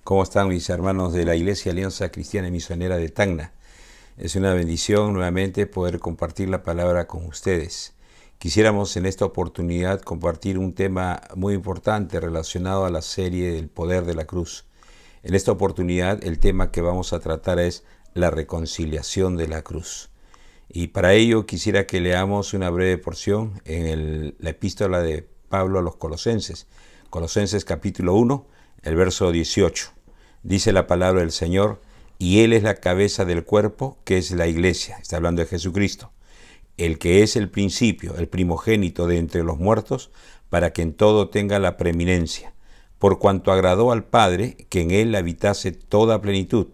¿Cómo están mis hermanos de la Iglesia Alianza Cristiana y Misionera de Tacna? Es una bendición nuevamente poder compartir la palabra con ustedes. Quisiéramos en esta oportunidad compartir un tema muy importante relacionado a la serie del poder de la cruz. En esta oportunidad el tema que vamos a tratar es la reconciliación de la cruz. Y para ello quisiera que leamos una breve porción en la epístola de Pablo a los Colosenses. Colosenses capítulo 1, el verso 18. Dice la palabra del Señor, y Él es la cabeza del cuerpo, que es la iglesia. Está hablando de Jesucristo. El que es el principio, el primogénito de entre los muertos, para que en todo tenga la preeminencia. Por cuanto agradó al Padre que en Él habitase toda plenitud,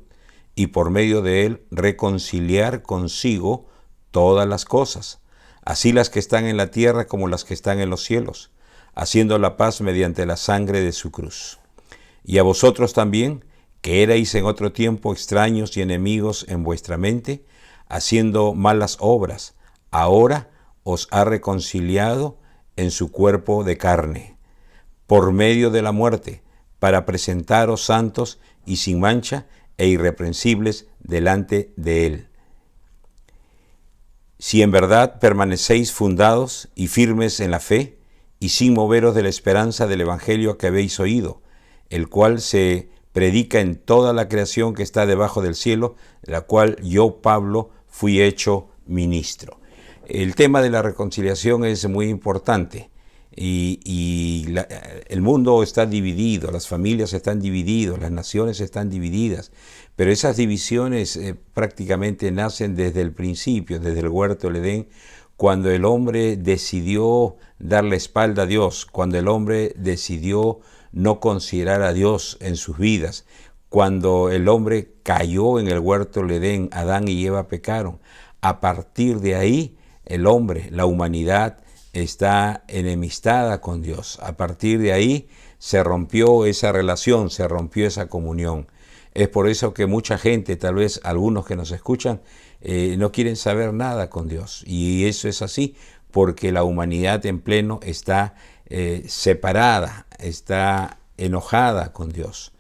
y por medio de Él reconciliar consigo todas las cosas, así las que están en la tierra como las que están en los cielos, haciendo la paz mediante la sangre de su cruz. Y a vosotros también, que erais en otro tiempo extraños y enemigos en vuestra mente, haciendo malas obras, ahora os ha reconciliado en su cuerpo de carne, por medio de la muerte, para presentaros santos y sin mancha e irreprensibles delante de Él. Si en verdad permanecéis fundados y firmes en la fe, y sin moveros de la esperanza del Evangelio que habéis oído, el cual se predica en toda la creación que está debajo del cielo, de la cual yo, Pablo, fui hecho ministro. El tema de la reconciliación es muy importante el mundo está dividido, las familias están divididas, las naciones están divididas, pero esas divisiones prácticamente nacen desde el principio, desde el huerto del Edén, cuando el hombre decidió dar la espalda a Dios, cuando el hombre decidió no considerar a Dios en sus vidas, cuando el hombre cayó en el huerto del Edén, Adán y Eva pecaron. A partir de ahí, el hombre, la humanidad, está enemistada con Dios. A partir de ahí se rompió esa relación, se rompió esa comunión. Es por eso que mucha gente, tal vez algunos que nos escuchan, no quieren saber nada con Dios. Y eso es así, porque la humanidad en pleno está separada, está enojada con Dios.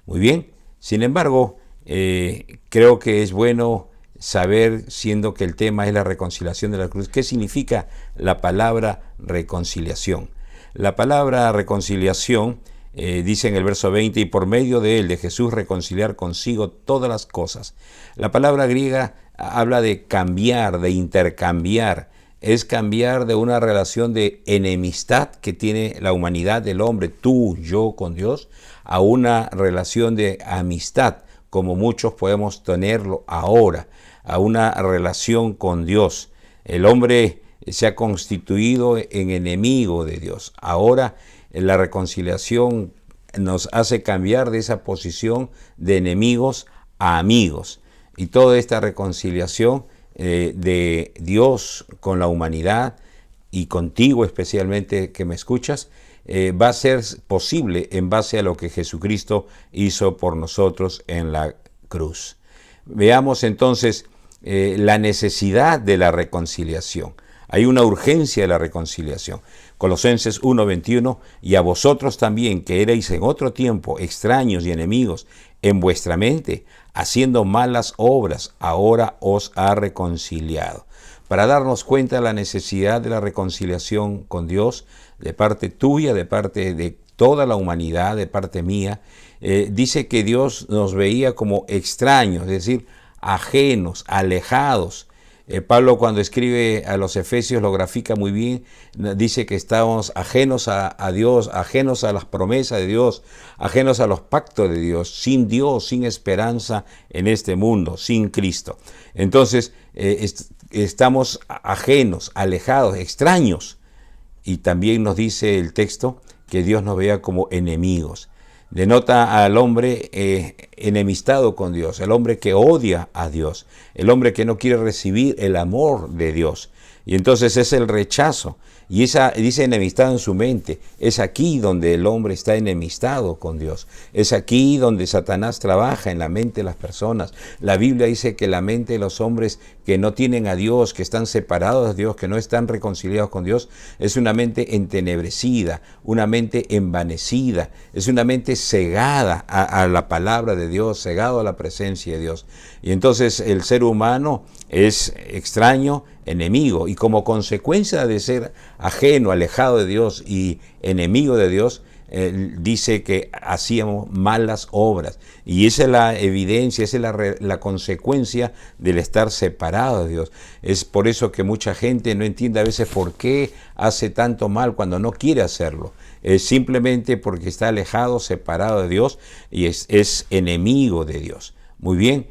Muy bien, sin embargo, creo que es bueno saber, siendo que el tema es la reconciliación de la cruz, ¿qué significa la palabra reconciliación? La palabra reconciliación dice en el verso 20, y por medio de él, de Jesús, reconciliar consigo todas las cosas. La palabra griega habla de cambiar, de intercambiar. Es cambiar de una relación de enemistad que tiene la humanidad, el hombre, tú, yo con Dios, a una relación de amistad, como muchos podemos tenerlo ahora, a una relación con Dios. El hombre se ha constituido en enemigo de Dios. Ahora la reconciliación nos hace cambiar de esa posición de enemigos a amigos. Y toda esta reconciliación de Dios con la humanidad y contigo especialmente que me escuchas, va a ser posible en base a lo que Jesucristo hizo por nosotros en la cruz. Veamos entonces la necesidad de la reconciliación. Hay una urgencia de la reconciliación. Colosenses 1:21, y a vosotros también, que erais en otro tiempo extraños y enemigos en vuestra mente, haciendo malas obras, ahora os ha reconciliado. Para darnos cuenta de la necesidad de la reconciliación con Dios, de parte tuya, de parte de toda la humanidad, de parte mía, dice que Dios nos veía como extraños, es decir, ajenos, alejados. Pablo, cuando escribe a los Efesios, lo grafica muy bien, dice que estábamos ajenos a Dios, ajenos a las promesas de Dios, ajenos a los pactos de Dios, sin esperanza en este mundo, sin Cristo. Entonces, estamos ajenos, alejados, extraños. Y también nos dice el texto que Dios nos vea como enemigos. Denota al hombre enemistado con Dios, el hombre que odia a Dios, el hombre que no quiere recibir el amor de Dios. Y entonces es el rechazo. Y esa dice enemistad en su mente. Es aquí donde el hombre está enemistado con Dios. Es aquí donde Satanás trabaja en la mente de las personas. La Biblia dice que la mente de los hombres que no tienen a Dios, que están separados de Dios, que no están reconciliados con Dios, es una mente entenebrecida, una mente envanecida, es una mente cegada a la palabra de Dios, cegado a la presencia de Dios. Y entonces el ser humano es extraño, enemigo, y como consecuencia de ser ajeno, alejado de Dios y enemigo de Dios, dice que hacíamos malas obras. Y esa es la evidencia, esa es la consecuencia del estar separado de Dios. Es por eso que mucha gente no entiende a veces por qué hace tanto mal cuando no quiere hacerlo. Es simplemente porque está alejado, separado de Dios y es enemigo de Dios. Muy bien,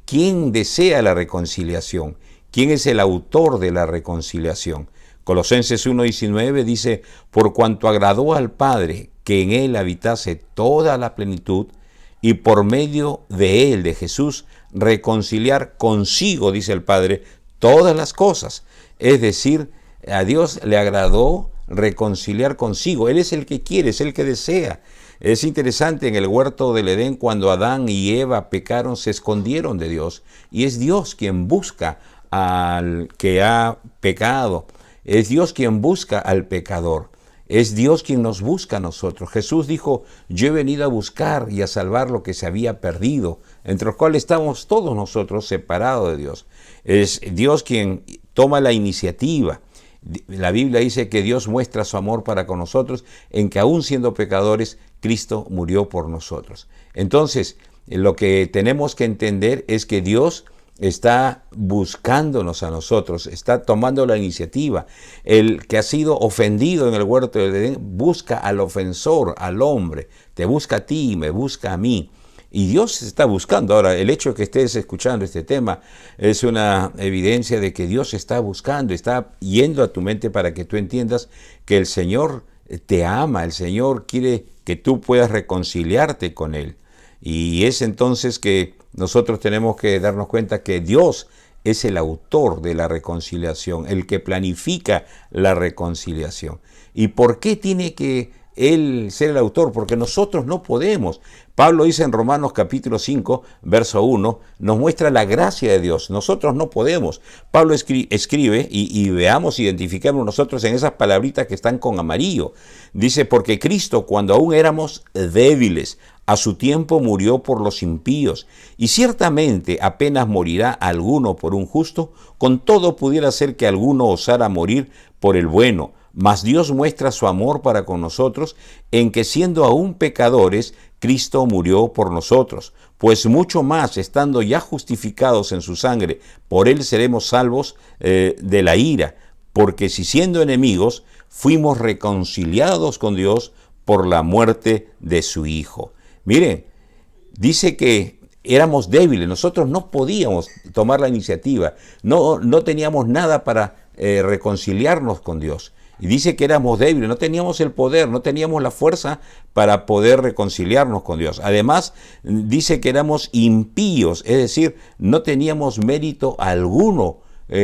¿quién desea la reconciliación? ¿Quién es el autor de la reconciliación? Colosenses 1:19 dice, por cuanto agradó al Padre que en él habitase toda la plenitud, y por medio de él, de Jesús, reconciliar consigo, dice el Padre, todas las cosas. Es decir, a Dios le agradó reconciliar consigo. Él es el que quiere, es el que desea. Es interesante, en el huerto del Edén, cuando Adán y Eva pecaron, se escondieron de Dios. Y es Dios quien busca al que ha pecado. Es Dios quien busca al pecador. Es Dios quien nos busca a nosotros. Jesús dijo, yo he venido a buscar y a salvar lo que se había perdido, entre los cuales estamos todos nosotros separados de Dios. Es Dios quien toma la iniciativa. La Biblia dice que Dios muestra su amor para con nosotros, en que aún siendo pecadores, Cristo murió por nosotros. Entonces, lo que tenemos que entender es que Dios está buscándonos a nosotros, está tomando la iniciativa. El que ha sido ofendido en el huerto del Edén busca al ofensor, al hombre. Te busca a ti, me busca a mí. Y Dios está buscando. Ahora, el hecho de que estés escuchando este tema es una evidencia de que Dios está buscando, está yendo a tu mente para que tú entiendas que el Señor te ama, el Señor quiere que tú puedas reconciliarte con Él. Y es entonces que nosotros tenemos que darnos cuenta que Dios es el autor de la reconciliación, el que planifica la reconciliación. ¿Y por qué tiene que Él ser el autor? Porque nosotros no podemos. Pablo dice en Romanos capítulo 5, verso 1, nos muestra la gracia de Dios. Nosotros no podemos. Pablo escribe, y veamos, identificamos nosotros en esas palabritas que están con amarillo. Dice, porque Cristo, cuando aún éramos débiles, a su tiempo murió por los impíos, y ciertamente apenas morirá alguno por un justo, con todo pudiera ser que alguno osara morir por el bueno. Mas Dios muestra su amor para con nosotros, en que siendo aún pecadores, Cristo murió por nosotros. Pues mucho más, estando ya justificados en su sangre, por él seremos salvos de la ira. Porque si siendo enemigos, fuimos reconciliados con Dios por la muerte de su Hijo. Miren, dice que éramos débiles, nosotros no podíamos tomar la iniciativa, no teníamos nada para reconciliarnos con Dios. Y dice que éramos débiles, no teníamos el poder, no teníamos la fuerza para poder reconciliarnos con Dios. Además, dice que éramos impíos, es decir, no teníamos mérito alguno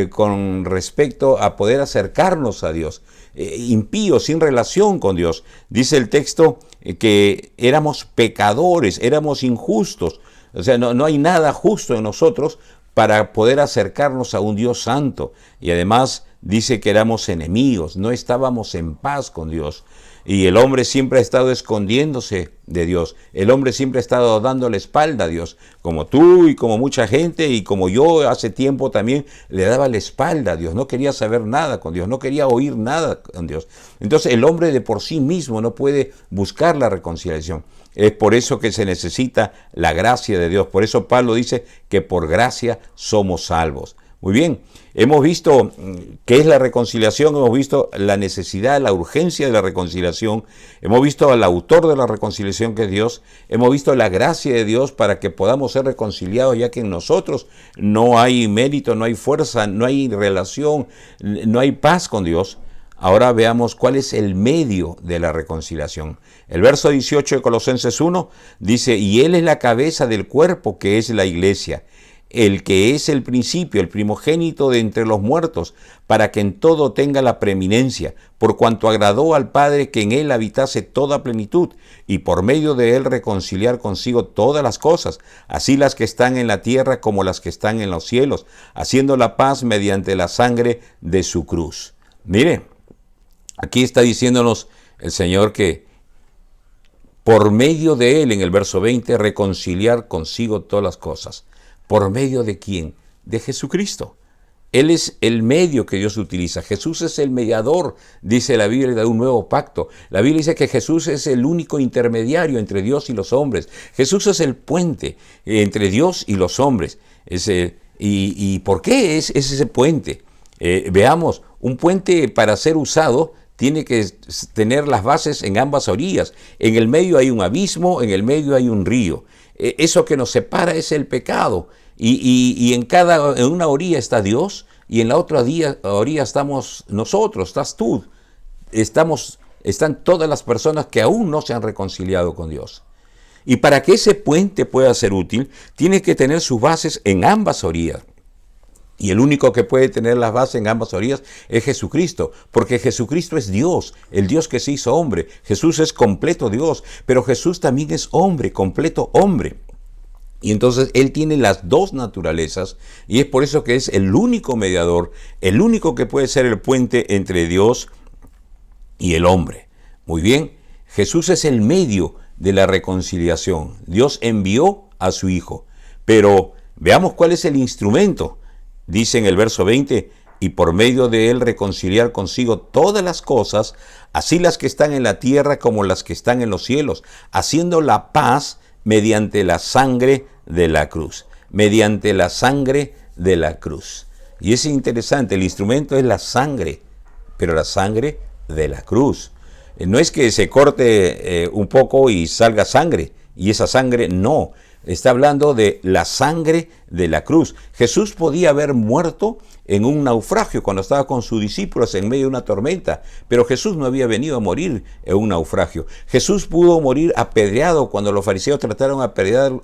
con respecto a poder acercarnos a Dios. Impíos, sin relación con Dios. Dice el texto que éramos pecadores, éramos injustos. O sea, no hay nada justo en nosotros para poder acercarnos a un Dios santo. Y además dice que éramos enemigos, no estábamos en paz con Dios. Y el hombre siempre ha estado escondiéndose de Dios. El hombre siempre ha estado dando la espalda a Dios. Como tú y como mucha gente y como yo hace tiempo también le daba la espalda a Dios. No quería saber nada con Dios, no quería oír nada con Dios. Entonces el hombre de por sí mismo no puede buscar la reconciliación. Es por eso que se necesita la gracia de Dios. Por eso Pablo dice que por gracia somos salvos. Muy bien, hemos visto qué es la reconciliación, hemos visto la necesidad, la urgencia de la reconciliación, hemos visto al autor de la reconciliación que es Dios, hemos visto la gracia de Dios para que podamos ser reconciliados, ya que en nosotros no hay mérito, no hay fuerza, no hay relación, no hay paz con Dios. Ahora veamos cuál es el medio de la reconciliación. El verso 18 de Colosenses 1 dice, y Él es la cabeza del cuerpo que es la iglesia. el que es el principio, el primogénito de entre los muertos, para que en todo tenga la preeminencia, por cuanto agradó al Padre que en él habitase toda plenitud, y por medio de él reconciliar consigo todas las cosas, así las que están en la tierra como las que están en los cielos, haciendo la paz mediante la sangre de su cruz. Mire, aquí está diciéndonos el Señor que por medio de él, en el verso 20, reconciliar consigo todas las cosas. ¿Por medio de quién? De Jesucristo. Él es el medio que Dios utiliza. Jesús es el mediador, dice la Biblia, de un nuevo pacto. La Biblia dice que Jesús es el único intermediario entre Dios y los hombres. Jesús es el puente entre Dios y los hombres. ¿Y por qué es ese puente? Veamos, un puente para ser usado tiene que tener las bases en ambas orillas. En el medio hay un abismo, en el medio hay un río. Eso que nos separa es el pecado. Y en una orilla está Dios y en la otra orilla estamos nosotros, estás tú. Están todas las personas que aún no se han reconciliado con Dios. Y para que ese puente pueda ser útil, tiene que tener sus bases en ambas orillas. Y el único que puede tener las bases en ambas orillas es Jesucristo, porque Jesucristo es Dios, el Dios que se hizo hombre. Jesús es completo Dios, pero Jesús también es hombre, completo hombre. Y entonces Él tiene las dos naturalezas y es por eso que es el único mediador, el único que puede ser el puente entre Dios y el hombre. Muy bien, Jesús es el medio de la reconciliación. Dios envió a su Hijo, pero veamos cuál es el instrumento. Dice en el verso 20, y por medio de él reconciliar consigo todas las cosas, así las que están en la tierra como las que están en los cielos, haciendo la paz mediante la sangre de la cruz. Mediante la sangre de la cruz. Y es interesante, el instrumento es la sangre, pero la sangre de la cruz. No es que se corte un poco y salga sangre, y esa sangre no. Está hablando de la sangre de la cruz. Jesús podía haber muerto en un naufragio cuando estaba con sus discípulos en medio de una tormenta, pero Jesús no había venido a morir en un naufragio. Jesús pudo morir apedreado cuando los fariseos trataron de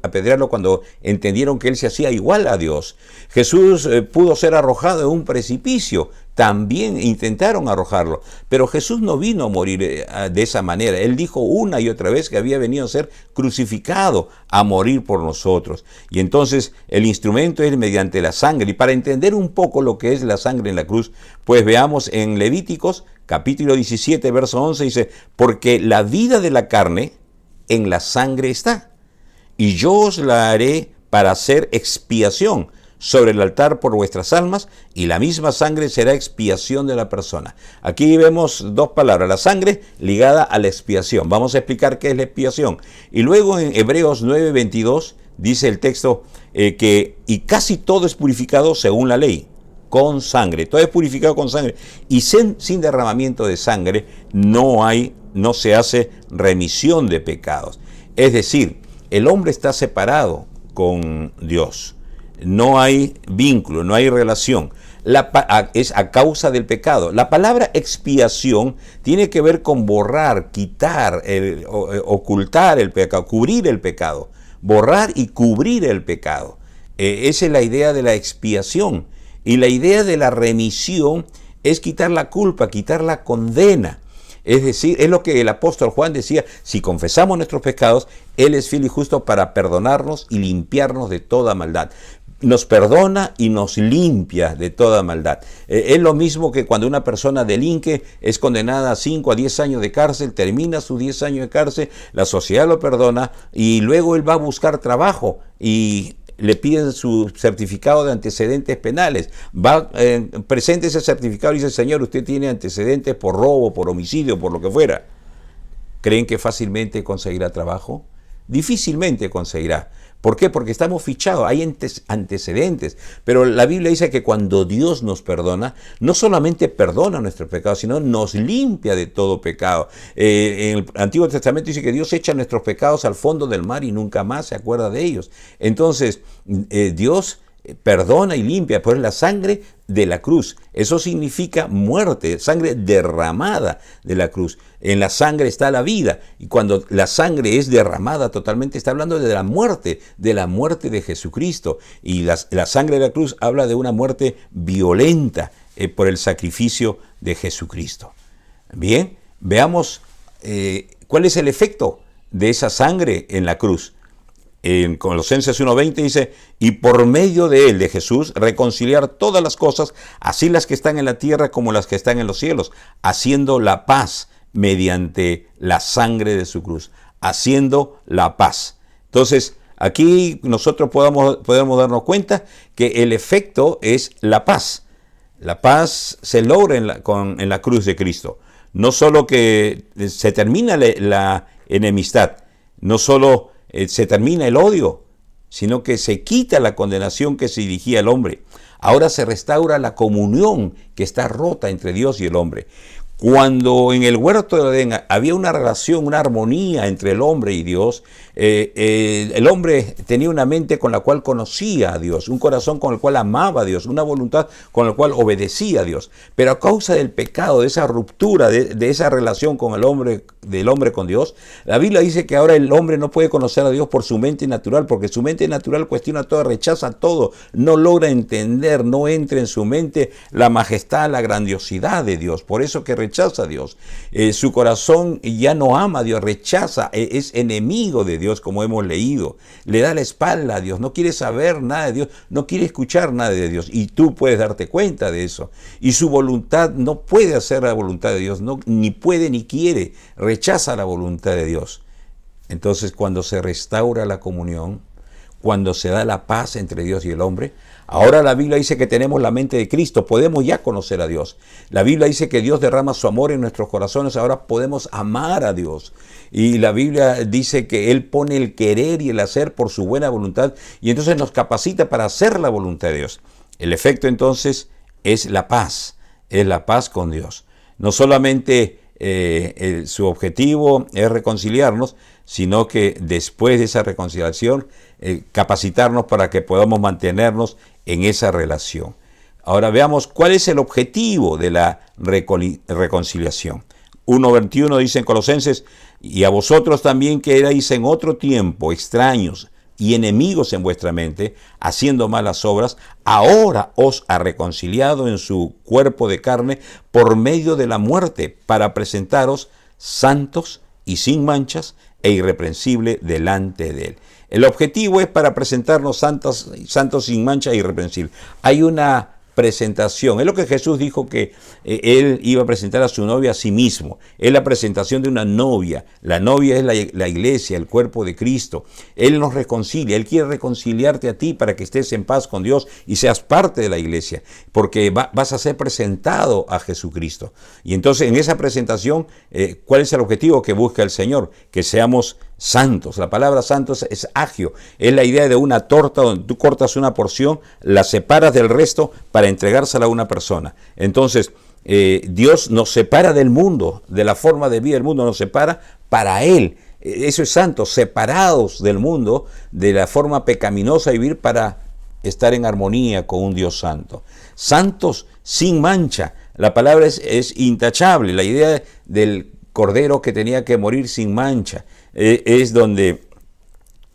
apedrearlo cuando entendieron que él se hacía igual a Dios. Jesús pudo ser arrojado en un precipicio. También intentaron arrojarlo, pero Jesús no vino a morir de esa manera. Él dijo una y otra vez que había venido a ser crucificado, a morir por nosotros. Y entonces el instrumento es mediante la sangre. Y para entender un poco lo que es la sangre en la cruz, pues veamos en Levíticos capítulo 17, verso 11, dice, porque la vida de la carne en la sangre está, y yo os la haré para hacer expiación sobre el altar por vuestras almas, y la misma sangre será expiación de la persona. Aquí vemos dos palabras, la sangre ligada a la expiación. Vamos a explicar qué es la expiación. Y luego en Hebreos 9:22 dice el texto y casi todo es purificado según la ley, con sangre. Todo es purificado con sangre. Y sin derramamiento de sangre no se hace remisión de pecados. Es decir, el hombre está separado con Dios. No hay vínculo, no hay relación. Es a causa del pecado. La palabra expiación tiene que ver con borrar, quitar, ocultar el pecado, cubrir el pecado. Borrar y cubrir el pecado. Esa es la idea de la expiación. Y la idea de la remisión es quitar la culpa, quitar la condena. Es decir, es lo que el apóstol Juan decía, si confesamos nuestros pecados, Él es fiel y justo para perdonarnos y limpiarnos de toda maldad. Nos perdona y nos limpia de toda maldad. Es lo mismo que cuando una persona delinque, es condenada a 5 a 10 años de cárcel, termina sus 10 años de cárcel, la sociedad lo perdona y luego él va a buscar trabajo y le piden su certificado de antecedentes penales. Presenta ese certificado y dice, señor, usted tiene antecedentes por robo, por homicidio, por lo que fuera. ¿Creen que fácilmente conseguirá trabajo? Difícilmente conseguirá. ¿Por qué? Porque estamos fichados, hay antecedentes. Pero la Biblia dice que cuando Dios nos perdona, no solamente perdona nuestros pecados, sino nos limpia de todo pecado. En el Antiguo Testamento dice que Dios echa nuestros pecados al fondo del mar y nunca más se acuerda de ellos. Entonces, Dios perdona y limpia, pero es la sangre de la cruz. Eso significa muerte, sangre derramada de la cruz. En la sangre está la vida, y cuando la sangre es derramada totalmente, está hablando de la muerte de Jesucristo. Y la sangre de la cruz habla de una muerte violenta por el sacrificio de Jesucristo. Bien, veamos cuál es el efecto de esa sangre en la cruz. En Colosenses 1:20 dice, y por medio de él, de Jesús, reconciliar todas las cosas, así las que están en la tierra como las que están en los cielos, haciendo la paz mediante la sangre de su cruz, haciendo la paz. Entonces, aquí nosotros podemos darnos cuenta que el efecto es la paz. La paz se logra en la cruz de Cristo. No solo que se termina la enemistad, no solo se termina el odio, sino que se quita la condenación que se dirigía al hombre. Ahora se restaura la comunión que está rota entre Dios y el hombre. Cuando en el huerto del Edén había una relación, una armonía entre el hombre y Dios, el hombre tenía una mente con la cual conocía a Dios, un corazón con el cual amaba a Dios, una voluntad con la cual obedecía a Dios. Pero a causa del pecado, de esa ruptura, de esa relación con del hombre con Dios, la Biblia dice que ahora el hombre no puede conocer a Dios por su mente natural, porque su mente natural cuestiona todo, rechaza todo, no logra entender, no entra en su mente la majestad, la grandiosidad de Dios. Por eso que rechaza a Dios. Su corazón ya no ama a Dios, rechaza, es enemigo de Dios, como hemos leído. Le da la espalda a Dios, no quiere saber nada de Dios, no quiere escuchar nada de Dios. Y tú puedes darte cuenta de eso. Y su voluntad no puede hacer la voluntad de Dios, ni puede ni quiere, rechaza la voluntad de Dios. Entonces, cuando se restaura la comunión, cuando se da la paz entre Dios y el hombre, ahora la Biblia dice que tenemos la mente de Cristo, podemos ya conocer a Dios. La Biblia dice que Dios derrama su amor en nuestros corazones, ahora podemos amar a Dios. Y la Biblia dice que Él pone el querer y el hacer por su buena voluntad, y entonces nos capacita para hacer la voluntad de Dios. El efecto entonces es la paz con Dios. No solamente su objetivo es reconciliarnos, sino que después de esa reconciliación, capacitarnos para que podamos mantenernos en esa relación. Ahora veamos cuál es el objetivo de la reconciliación. 1:21 dice en Colosenses, y a vosotros también que erais en otro tiempo extraños y enemigos en vuestra mente, haciendo malas obras, ahora os ha reconciliado en su cuerpo de carne por medio de la muerte, para presentaros santos y sin manchas e irreprensible delante de él. El objetivo es para presentarnos santos sin mancha e irreprensible. Hay una presentación. Es lo que Jesús dijo, que Él iba a presentar a su novia a sí mismo. Es la presentación de una novia. La novia es la iglesia, el cuerpo de Cristo. Él nos reconcilia. Él quiere reconciliarte a ti para que estés en paz con Dios y seas parte de la iglesia, porque vas a ser presentado a Jesucristo. Y entonces en esa presentación, ¿cuál es el objetivo que busca el Señor? Que seamos santos. La palabra santos es agio. Es la idea de una torta donde tú cortas una porción, la separas del resto para entregársela a una persona. Entonces, Dios nos separa del mundo, de la forma de vida del mundo, nos separa para Él. Eso es santo, separados del mundo, de la forma pecaminosa de vivir, para estar en armonía con un Dios santo. Santos sin mancha. La palabra es intachable. La idea del cordero que tenía que morir sin mancha es donde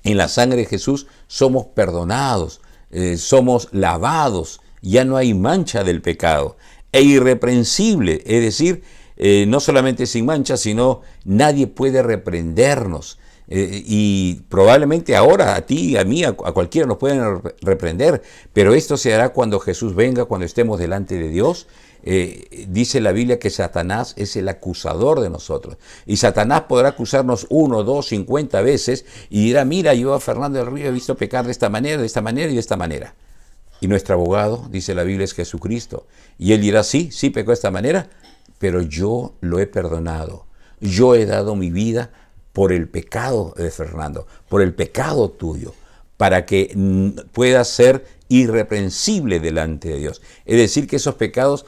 en la sangre de Jesús somos perdonados, somos lavados, ya no hay mancha del pecado, e irreprensible, es decir, no solamente sin mancha, sino nadie puede reprendernos. Y probablemente ahora a ti, a mí, a cualquiera nos pueden reprender, pero esto se hará cuando Jesús venga, cuando estemos delante de Dios. Dice la Biblia que Satanás es el acusador de nosotros. Y Satanás podrá acusarnos 1, 2, 50 veces y dirá, mira, yo a Fernando del Río he visto pecar de esta manera, de esta manera y de esta manera. Y nuestro abogado, dice la Biblia, es Jesucristo. Y él dirá, sí, pecó de esta manera, pero yo lo he perdonado. Yo he dado mi vida por el pecado de Fernando, por el pecado tuyo, para que pueda ser irreprensible delante de Dios. Es decir, que esos pecados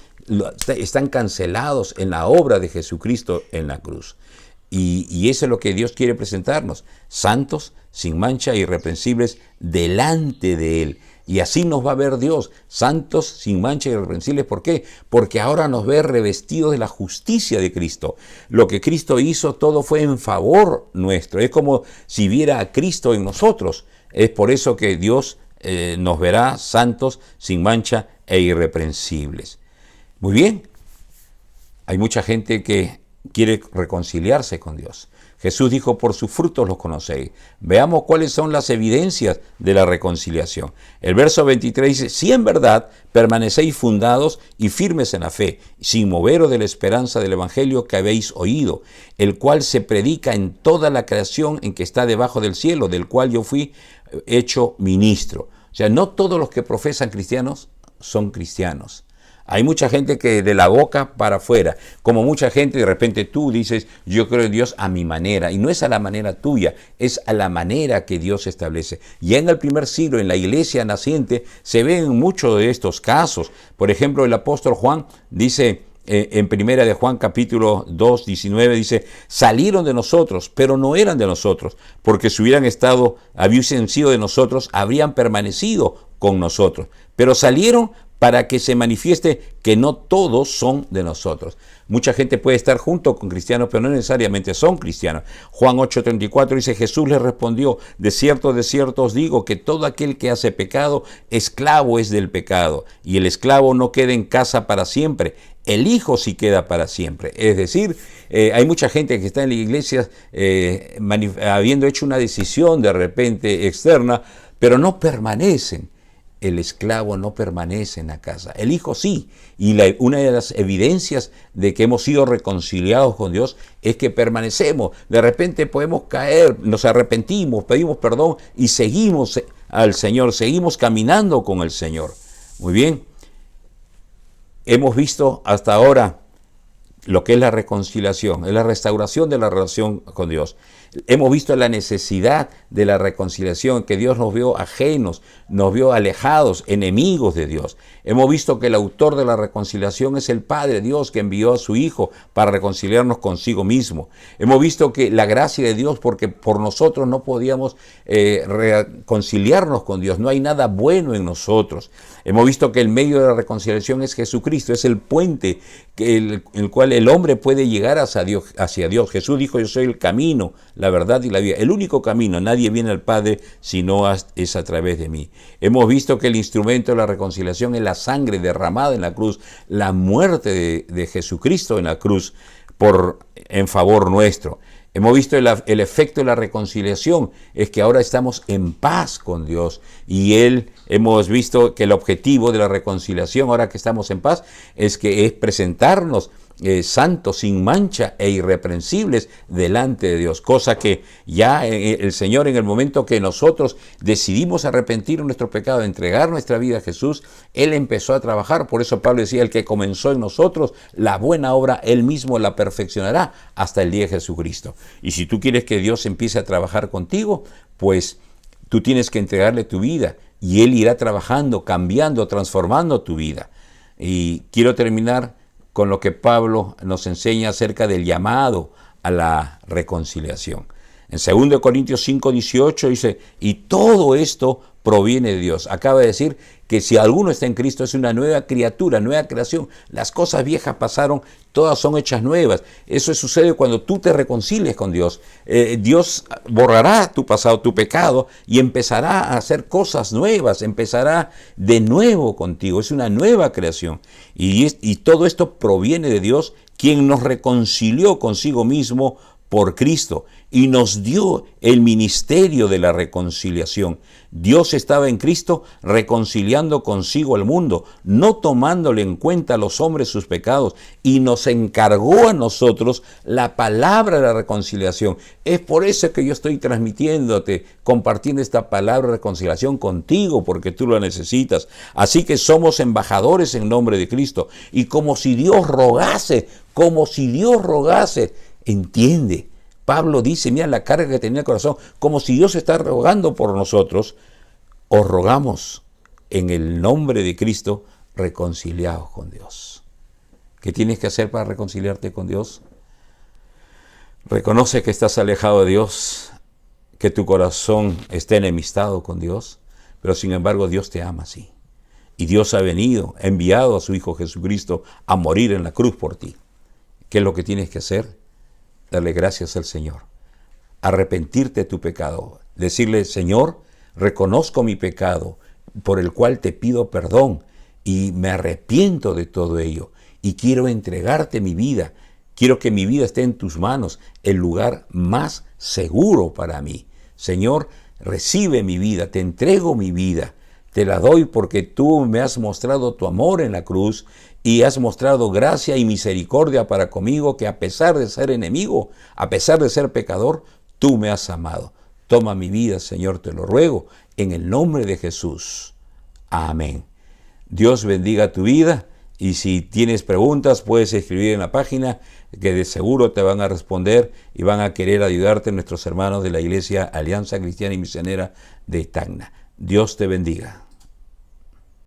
están cancelados en la obra de Jesucristo en la cruz. Y eso es lo que Dios quiere presentarnos, santos, sin mancha, irreprensibles delante de Él. Y así nos va a ver Dios, santos, sin mancha y irreprensibles. ¿Por qué? Porque ahora nos ve revestidos de la justicia de Cristo. Lo que Cristo hizo, todo fue en favor nuestro. Es como si viera a Cristo en nosotros. Es por eso que Dios nos verá santos, sin mancha e irreprensibles. Muy bien, hay mucha gente que quiere reconciliarse con Dios. Jesús dijo, por sus frutos los conocéis. Veamos cuáles son las evidencias de la reconciliación. El verso 23 dice, si en verdad permanecéis fundados y firmes en la fe, sin moveros de la esperanza del evangelio que habéis oído, el cual se predica en toda la creación en que está debajo del cielo, del cual yo fui hecho ministro. O sea, no todos los que profesan cristianos son cristianos. Hay mucha gente que de la boca para afuera, como mucha gente de repente tú dices, yo creo en Dios a mi manera, y no es a la manera tuya, es a la manera que Dios establece. Ya en el primer siglo, en la iglesia naciente, se ven muchos de estos casos. Por ejemplo, el apóstol Juan dice en primera de Juan capítulo 2, 19, dice, salieron de nosotros, pero no eran de nosotros, porque si hubiesen sido de nosotros, habrían permanecido con nosotros. Pero salieron para que se manifieste que no todos son de nosotros. Mucha gente puede estar junto con cristianos, pero no necesariamente son cristianos. Juan 8:34 dice, Jesús les respondió, de cierto os digo, que todo aquel que hace pecado, esclavo es del pecado, y el esclavo no queda en casa para siempre, el Hijo sí queda para siempre. Es decir, hay mucha gente que está en la iglesia habiendo hecho una decisión de repente externa, pero no permanecen. El esclavo no permanece en la casa, el Hijo sí. Y una de las evidencias de que hemos sido reconciliados con Dios es que permanecemos. De repente podemos caer, nos arrepentimos, pedimos perdón y seguimos al Señor, seguimos caminando con el Señor. Muy bien, hemos visto hasta ahora lo que es la reconciliación, es la restauración de la relación con Dios. Hemos visto la necesidad de la reconciliación, que Dios nos vio ajenos, nos vio alejados, enemigos de Dios. Hemos visto que el autor de la reconciliación es el Padre Dios, que envió a su Hijo para reconciliarnos consigo mismo. Hemos visto que la gracia de Dios, porque por nosotros no podíamos reconciliarnos con Dios, no hay nada bueno en nosotros. Hemos visto que el medio de la reconciliación es Jesucristo, es el puente el cual el hombre puede llegar hacia Dios. Jesús dijo, yo soy el camino, la verdad y la vida. El único camino, nadie viene al Padre si no es a través de mí. Hemos visto que el instrumento de la reconciliación es la sangre derramada en la cruz, la muerte de Jesucristo en la cruz en favor nuestro. Hemos visto el efecto de la reconciliación, es que ahora estamos en paz con Dios y hemos visto que el objetivo de la reconciliación, ahora que estamos en paz, es presentarnos santos, sin mancha e irreprensibles delante de Dios, cosa que ya el Señor, en el momento que nosotros decidimos arrepentir nuestro pecado, entregar nuestra vida a Jesús, Él empezó a trabajar. Por eso Pablo decía, el que comenzó en nosotros la buena obra, Él mismo la perfeccionará hasta el día de Jesucristo. Y si tú quieres que Dios empiece a trabajar contigo, pues tú tienes que entregarle tu vida y Él irá trabajando, cambiando, transformando tu vida. Y quiero terminar con lo que Pablo nos enseña acerca del llamado a la reconciliación. En 2 Corintios 5:18 dice, y todo esto proviene de Dios. Acaba de decir que si alguno está en Cristo es una nueva criatura, nueva creación. Las cosas viejas pasaron, todas son hechas nuevas. Eso sucede cuando tú te reconcilies con Dios. Dios borrará tu pasado, tu pecado, y empezará a hacer cosas nuevas, empezará de nuevo contigo. Es una nueva creación. Y todo esto proviene de Dios, quien nos reconcilió consigo mismo por Cristo y nos dio el ministerio de la reconciliación. Dios estaba en Cristo reconciliando consigo al mundo, no tomándole en cuenta a los hombres sus pecados, y nos encargó a nosotros la palabra de la reconciliación. Es por eso que yo estoy transmitiéndote, compartiendo esta palabra de reconciliación contigo, porque tú la necesitas. Así que somos embajadores en nombre de Cristo, y como si Dios rogase, entiende. Pablo dice, mira la carga que tenía el corazón, como si Dios está rogando por nosotros, os rogamos en el nombre de Cristo, reconciliados con Dios. ¿Qué tienes que hacer para reconciliarte con Dios? Reconoce que estás alejado de Dios, que tu corazón está enemistado con Dios. pero sin embargo Dios te ama así. Y Dios ha enviado a su Hijo Jesucristo a morir en la cruz por ti. ¿Qué es lo que tienes que hacer? Darle gracias al Señor. Arrepentirte de tu pecado. Decirle, Señor, reconozco mi pecado, por el cual te pido perdón, y me arrepiento de todo ello, y quiero entregarte mi vida. Quiero que mi vida esté en tus manos, el lugar más seguro para mí. Señor, recibe mi vida, te entrego mi vida. Te la doy porque tú me has mostrado tu amor en la cruz y has mostrado gracia y misericordia para conmigo, que a pesar de ser enemigo, a pesar de ser pecador, tú me has amado. Toma mi vida, Señor, te lo ruego, en el nombre de Jesús. Amén. Dios bendiga tu vida, y si tienes preguntas puedes escribir en la página, que de seguro te van a responder y van a querer ayudarte nuestros hermanos de la Iglesia Alianza Cristiana y Misionera de Tacna. Dios te bendiga.